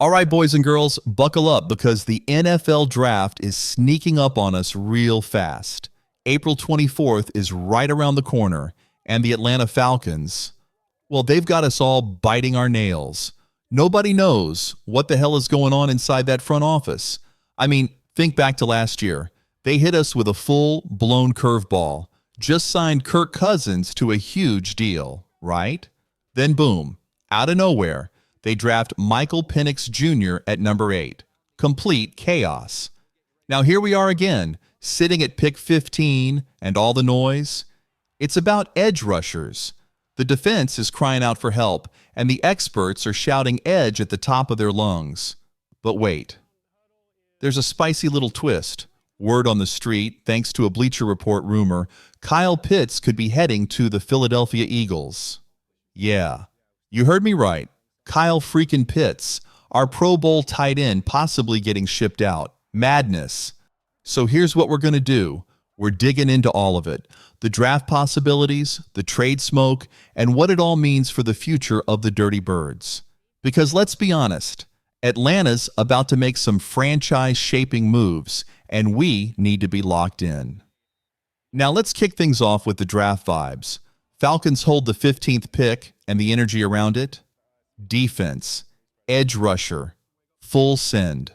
All right, boys and girls, buckle up because the NFL draft is sneaking up on us real fast. April 24th is right around the corner, and the Atlanta Falcons, well, they've got us all biting our nails. Nobody knows what the hell is going on inside that front office. I mean, think back to last year. They hit us with a full-blown curveball. Just signed Kirk Cousins to a huge deal, right? Then boom, out of nowhere, they draft Michael Penix Jr. at number 8. Complete chaos. Now here we are again, sitting at pick 15 and all the noise. It's about edge rushers. The defense is crying out for help, and the experts are shouting edge at the top of their lungs. But wait. There's a spicy little twist. Word on the street, thanks to a Bleacher Report rumor, Kyle Pitts could be heading to the Philadelphia Eagles. Yeah, you heard me right. Kyle freaking Pitts, our Pro Bowl tight end, possibly getting shipped out. Madness. So here's what we're going to do. We're digging into all of it. The draft possibilities, the trade smoke, and what it all means for the future of the Dirty Birds. Because let's be honest, Atlanta's about to make some franchise-shaping moves, and we need to be locked in. Now let's kick things off with the draft vibes. Falcons hold the 15th pick and the energy around it. Defense, edge rusher, full send.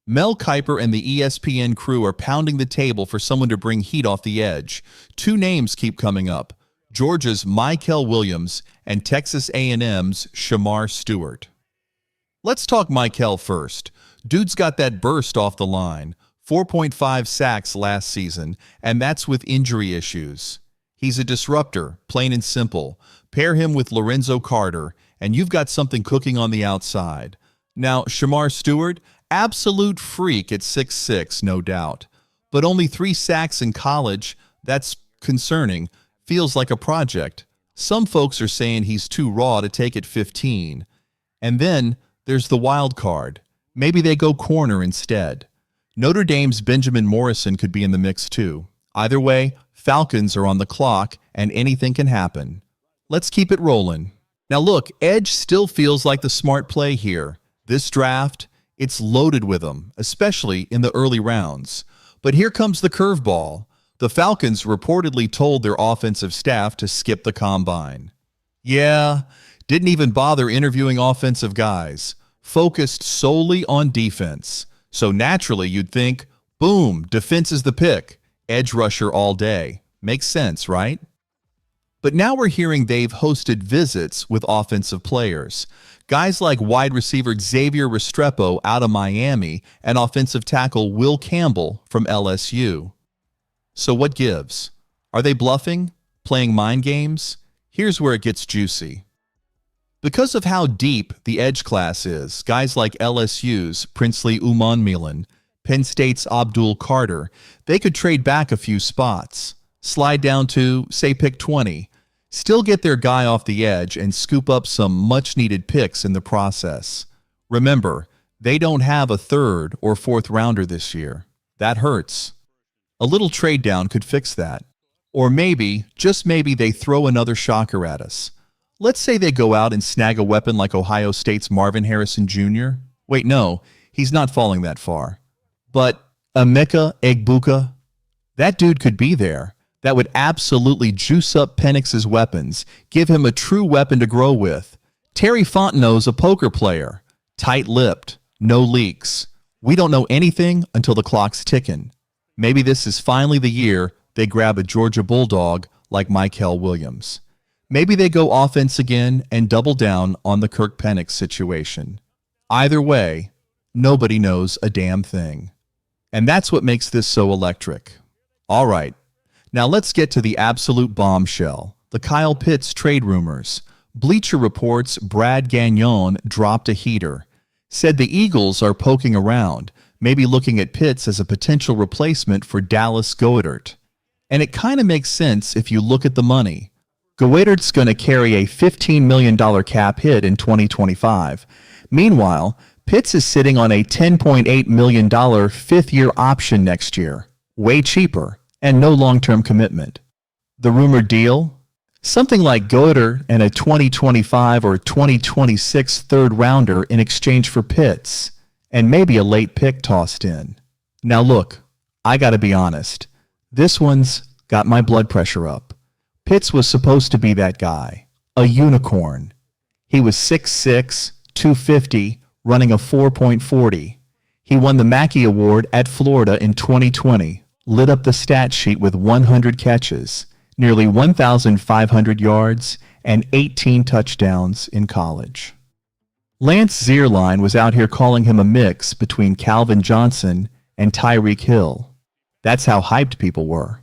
Mel Kiper and the ESPN crew are pounding the table for someone to bring heat off the edge. Two names keep coming up, Georgia's Mykel Williams and Texas A&M's Shamar Stewart. Let's talk Mykel first. Dude's got that burst off the line, 4.5 sacks last season, and that's with injury issues. He's a disruptor, plain and simple. Pair him with Lorenzo Carter, and you've got something cooking on the outside. Now, Shamar Stewart, absolute freak at 6'6", no doubt. But only 3 sacks in college, that's concerning, feels like a project. Some folks are saying he's too raw to take at 15. And then there's the wild card. Maybe they go corner instead. Notre Dame's Benjamin Morrison could be in the mix too. Either way, Falcons are on the clock, and anything can happen. Let's keep it rolling. Now look, edge still feels like the smart play here. This draft, it's loaded with them, especially in the early rounds. But here comes the curveball. The Falcons reportedly told their offensive staff to skip the combine. Yeah, didn't even bother interviewing offensive guys. Focused solely on defense. So naturally you'd think, boom, defense is the pick. Edge rusher all day. Makes sense, right? But now we're hearing they've hosted visits with offensive players. Guys like wide receiver Xavier Restrepo out of Miami and offensive tackle Will Campbell from LSU. So what gives? Are they bluffing? Playing mind games? Here's where it gets juicy. Because of how deep the edge class is, guys like LSU's Princely Umanmielen, Penn State's Abdul Carter, they could trade back a few spots, slide down to, say, pick 20, still get their guy off the edge and scoop up some much-needed picks in the process. Remember, they don't have a 3rd or 4th rounder this year. That hurts. A little trade down could fix that. Or maybe, just maybe, they throw another shocker at us. Let's say they go out and snag a weapon like Ohio State's Marvin Harrison Jr. Wait, no, he's not falling that far. But Emeka Egbuka, that dude could be there. That would absolutely juice up Penix's weapons, give him a true weapon to grow with. Terry Fontenot's a poker player, tight-lipped, no leaks. We don't know anything until the clock's ticking. Maybe this is finally the year they grab a Georgia Bulldog like Mykel Williams. Maybe they go offense again and double down on the Kirk Penix situation. Either way, nobody knows a damn thing. And that's what makes this so electric. All right. Now let's get to the absolute bombshell, the Kyle Pitts trade rumors. Bleacher Report's Brad Gagnon dropped a heater. Said the Eagles are poking around, maybe looking at Pitts as a potential replacement for Dallas Goedert. And it kind of makes sense if you look at the money. Goedert's going to carry a $15 million cap hit in 2025. Meanwhile, Pitts is sitting on a $10.8 million fifth-year option next year. Way cheaper. And no long-term commitment. The rumored deal? Something like Goddard and a 2025 or 2026 third rounder in exchange for Pitts, and maybe a late pick tossed in. Now look, I gotta be honest. This one's got my blood pressure up. Pitts was supposed to be that guy, a unicorn. He was 6'6", 250, running a 4.40. He won the Mackey Award at Florida in 2020, lit up the stat sheet with 100 catches, nearly 1,500 yards, and 18 touchdowns in college. Lance Zierlein was out here calling him a mix between Calvin Johnson and Tyreek Hill. That's how hyped people were.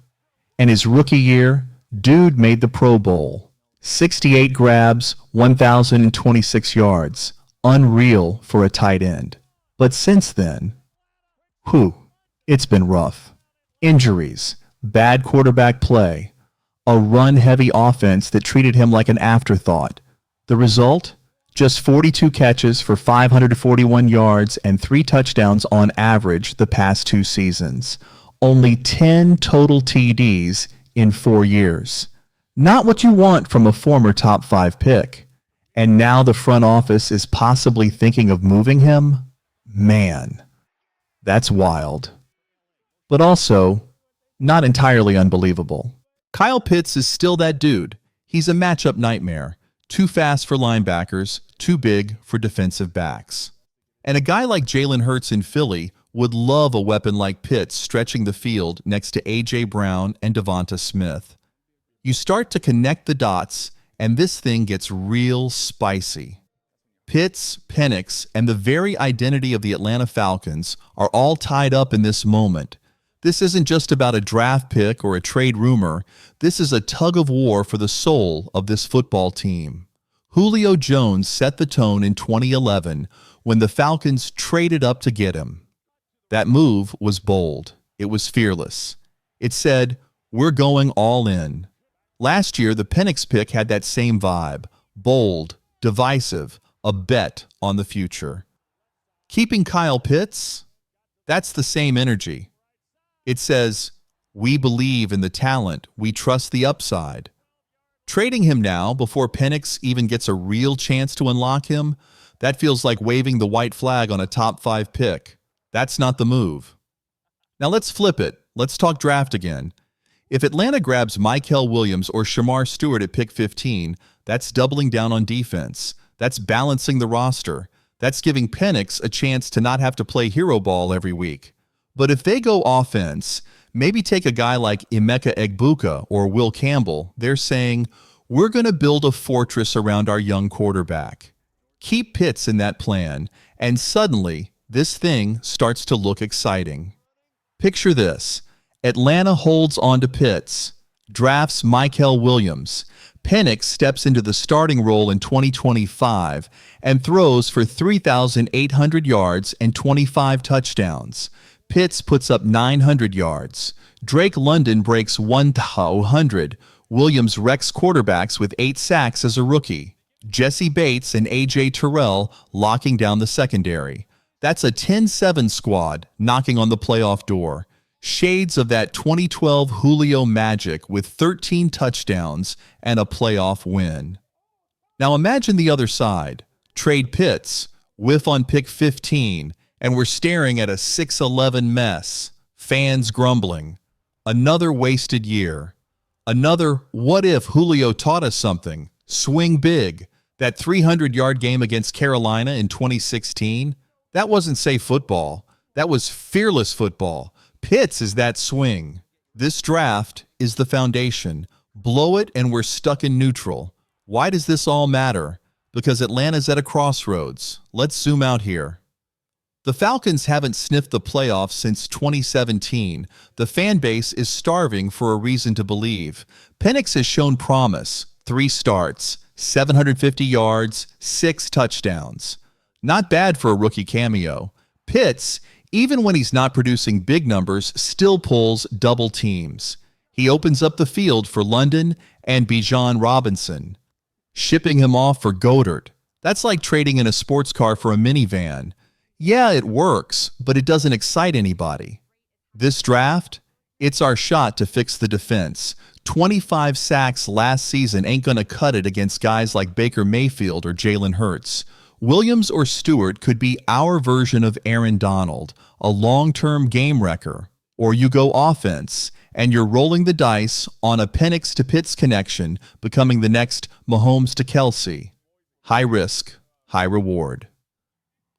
And his rookie year, dude made the Pro Bowl. 68 grabs, 1,026 yards. Unreal for a tight end. But since then, it's been rough. Injuries, bad quarterback play, a run-heavy offense that treated him like an afterthought. The result? Just 42 catches for 541 yards and 3 touchdowns on average the past 2 seasons. Only 10 total TDs in 4 years. Not what you want from a former top 5 pick. And now the front office is possibly thinking of moving him? Man, that's wild. But also, not entirely unbelievable. Kyle Pitts is still that dude. He's a matchup nightmare. Too fast for linebackers, too big for defensive backs. And a guy like Jalen Hurts in Philly would love a weapon like Pitts stretching the field next to A.J. Brown and Devonta Smith. You start to connect the dots, and this thing gets real spicy. Pitts, Penix, and the very identity of the Atlanta Falcons are all tied up in this moment. This isn't just about a draft pick or a trade rumor. This is a tug of war for the soul of this football team. Julio Jones set the tone in 2011 when the Falcons traded up to get him. That move was bold. It was fearless. It said, "We're going all in." Last year, the Penix pick had that same vibe. Bold, divisive, a bet on the future. Keeping Kyle Pitts? That's the same energy. It says, "We believe in the talent. We trust the upside." Trading him now, before Penix even gets a real chance to unlock him, that feels like waving the white flag on a top 5 pick. That's not the move. Now let's flip it. Let's talk draft again. If Atlanta grabs Mykel Williams or Shamar Stewart at pick 15, that's doubling down on defense. That's balancing the roster. That's giving Penix a chance to not have to play hero ball every week. But if they go offense, maybe take a guy like Emeka Egbuka or Will Campbell, they're saying, we're going to build a fortress around our young quarterback. Keep Pitts in that plan, and suddenly, this thing starts to look exciting. Picture this. Atlanta holds on to Pitts, drafts Mykel Williams. Penix steps into the starting role in 2025 and throws for 3,800 yards and 25 touchdowns. Pitts puts up 900 yards. Drake London breaks 100. Williams wrecks quarterbacks with 8 sacks as a rookie. Jesse Bates and A.J. Terrell locking down the secondary. That's a 10-7 squad knocking on the playoff door. Shades of that 2012 Julio magic with 13 touchdowns and a playoff win. Now imagine the other side. Trade Pitts, whiff on pick 15, and we're staring at a 6-11 mess. Fans grumbling. Another wasted year. Another what if Julio taught us something? Swing big. That 300-yard game against Carolina in 2016, that wasn't safe football. That was fearless football. Pitts is that swing. This draft is the foundation. Blow it and we're stuck in neutral. Why does this all matter? Because Atlanta's at a crossroads. Let's zoom out here. The Falcons haven't sniffed the playoffs since 2017. The fan base is starving for a reason to believe. Penix has shown promise. 3 starts, 750 yards, 6 touchdowns. Not bad for a rookie cameo. Pitts, even when he's not producing big numbers, still pulls double teams. He opens up the field for London and Bijan Robinson. Shipping him off for Goddard. That's like trading in a sports car for a minivan. Yeah, it works, but it doesn't excite anybody. This draft, It's our shot to fix the defense. 25 sacks last season ain't gonna cut it against guys like Baker Mayfield or Jalen Hurts. Williams or Stewart could be our version of Aaron Donald, a long-term game wrecker. Or you go offense, and you're rolling the dice on a Penix to Pitts connection, becoming the next Mahomes to Kelsey. High risk, high reward.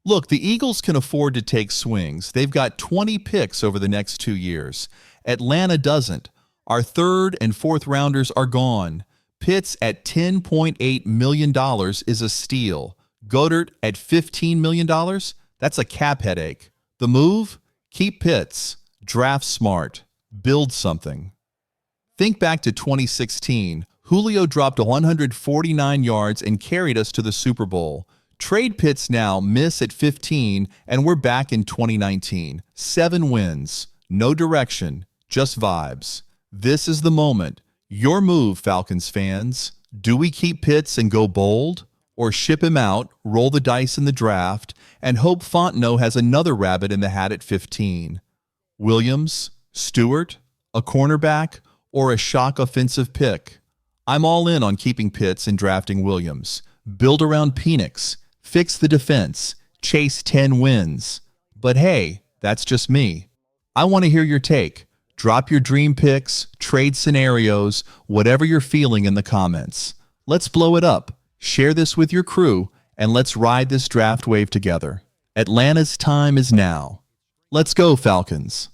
Look, the Eagles can afford to take swings. They've got 20 picks over the next 2 years. Atlanta doesn't. Our third and fourth rounders are gone. Pitts at $10.8 million is a steal. Goddard at $15 million? That's a cap headache. The move? Keep Pitts. Draft smart. Build something. Think back to 2016. Julio dropped 149 yards and carried us to the Super Bowl. Trade Pitts now, miss at 15, and we're back in 2019. 7 wins. No direction, just vibes. This is the moment. Your move, Falcons fans. Do we keep Pitts and go bold? Or ship him out, roll the dice in the draft, and hope Fontenot has another rabbit in the hat at 15? Williams, Stewart, a cornerback, or a shock offensive pick? I'm all in on keeping Pitts and drafting Williams. Build around Penix, fix the defense, chase 10 wins. But hey, that's just me. I want to hear your take. Drop your dream picks, trade scenarios, whatever you're feeling in the comments. Let's blow it up. Share this with your crew, and let's ride this draft wave together. Atlanta's time is now. Let's go, Falcons.